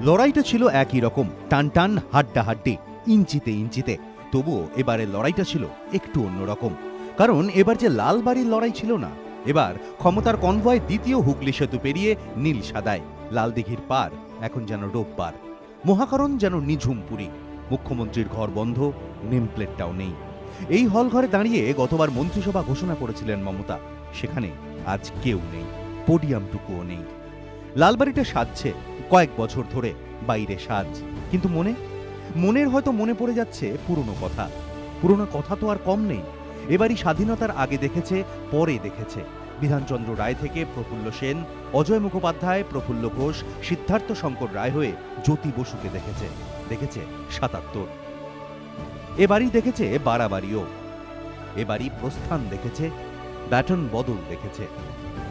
লড়াইটা ছিল একই রকম, টান টান হাড্ডাহাড্ডি, ইঞ্চিতে ইঞ্চিতে। তবুও এবারের লড়াইটা ছিল একটু অন্যরকম, কারণ এবার যে লালবাড়ির লড়াই ছিল না, এবার ক্ষমতার কনভয় দ্বিতীয় হুগলি সেতু পেরিয়ে নীল সাদায়। লালদিঘির পার এখন যেন রোববার, মহাকরণ যেন নিঝুম পুরী। মুখ্যমন্ত্রীর ঘর বন্ধ, নেমপ্লেটটাও নেই। এই হল ঘরে দাঁড়িয়ে গতবার মন্ত্রিসভা ঘোষণা করেছিলেন মমতা, সেখানে আজ কেউ নেই, পোডিয়ামটুকুও নেই। লালবাড়িটা সাজছে কয়েক বছর ধরে, বাইরে সাজ, কিন্তু মনের হয়তো মনে পড়ে যাচ্ছে পুরনো কথা। পুরনো কথা তো আর কম নেই। এবারই স্বাধীনতার আগে দেখেছে, পরে দেখেছে। বিধানচন্দ্র রায় থেকে প্রফুল্ল সেন, অজয় মুখোপাধ্যায়, প্রফুল্ল ঘোষ, সিদ্ধার্থ শঙ্কর রায় হয়ে জ্যোতি বসুকে দেখেছে ৭৭। এবারই দেখেছে বাড়াবাড়িও। এবারই প্রস্থান দেখেছে, ব্যাটন বদল দেখেছে,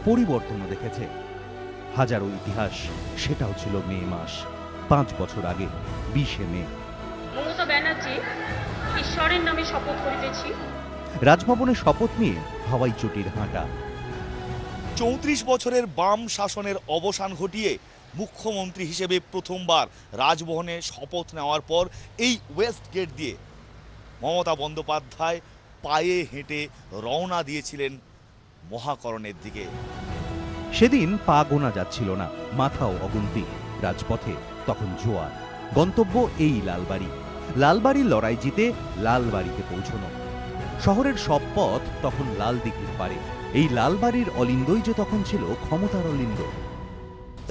পরিবর্তনও দেখেছে। হাজারো ইতিহাস, সেটাও ছিল মে মাস, ৫ বছর আগে ২০শে মে। মমতা ব্যানার্জি ঈশ্বরের নামে শপথ করিতেছি। রাজভবনে শপথ নিয়ে হাওয়াই চটির হাঁটা। ৩৪ বছরের বাম শাসনের অবসান ঘটিয়ে মুখ্যমন্ত্রী হিসেবে প্রথমবার রাজভবনে শপথ নেওয়ার পর এই ওয়েস্ট গেট দিয়ে মমতা বন্দ্যোপাধ্যায় পায়ে হেঁটে রওনা দিয়েছিলেন মহাকরণের দিকে। সেদিন পা গোনা যাচ্ছিল না, মাথাও অগুন্তি। রাজপথে তখন জোয়ার। গন্তব্য এই লালবাড়ি। লালবাড়ির লড়াই জিতে লালবাড়িতে পৌঁছনো। শহরের সব পথ তখন লালদিঘির পারে। এই লালবাড়ির অলিন্দই যে তখন ছিল ক্ষমতার অলিন্দ।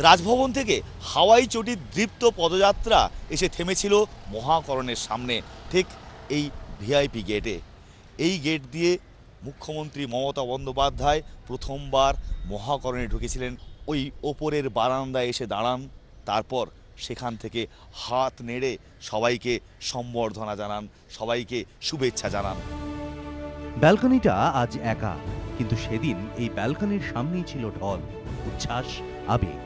রাজভবন থেকে হাওয়াই চটির দৃপ্ত পদযাত্রা এসে থেমেছিল মহাকরণের সামনে, ঠিক এই ভিআইপি গেটে। এই গেট দিয়ে মুখ্যমন্ত্রী মমতা বন্দ্যোপাধ্যায় প্রথমবার মহাকরণে ঢুকেছিলেন। ওই ওপরের বারান্দায় এসে দাঁড়ান, তারপর সেখান থেকে হাত নেড়ে সবাইকে সম্বর্ধনা জানান, সবাইকে শুভেচ্ছা জানান। ব্যালকনিটা আজ একা, কিন্তু সেদিন এই ব্যালকনির সামনেই ছিল ঢল, উচ্ছ্বাস, আবেগ।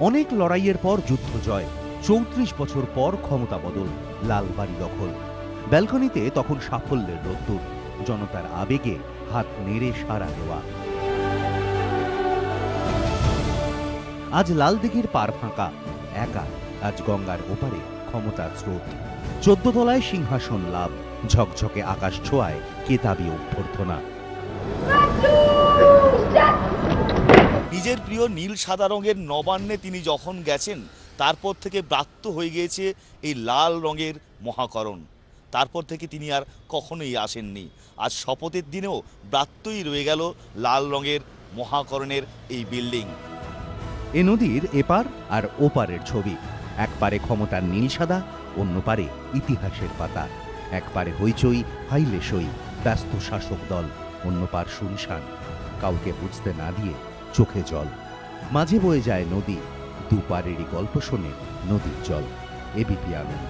অনেক লড়াইয়ের পর যুদ্ধ জয়, ৩৪ বছর পর ক্ষমতা বদল, লালবাড়ি দখল। ব্যালকনিতে তখন সাফল্যের রোদ্দুর, জনতার আবেগে হাত নেড়ে সাড়া দেওয়া। আজ লালদিঘির পার ফাঁকা, একা। আজ গঙ্গার ওপারে ক্ষমতার স্রোত। ১৪ তলায় সিংহাসন লাভ, ঝকঝকে আকাশ ছোঁয়ায় কেতাবি অভ্যর্থনা। নিজের প্রিয় নীল সাদা রঙের নবান্নে তিনি যখন গেছেন, তারপর থেকে ব্রাত্য হয়ে গিয়েছে এই লাল রঙের মহাকরণ। তারপর থেকে তিনি আর কখনোই আসেননি। আজ শপথের দিনেও ব্রাত্যই রয়ে গেল লাল রঙের মহাকরণের এই বিল্ডিং। এ নদীর এপার আর ওপারের ছবি। এক পারে ক্ষমতার নীল সাদা, অন্য পারে ইতিহাসের পাতা। এক পারে হইচই, হাইলেসই, ব্যস্ত শাসক দল, অন্য পার শুনশান, কাউকে বুঝতে না দিয়ে চোখে জল। মাঝে বয়ে যায় নদী, দুপারেরই গল্প শোনে নদীর জল। এবিপি আনন্দ।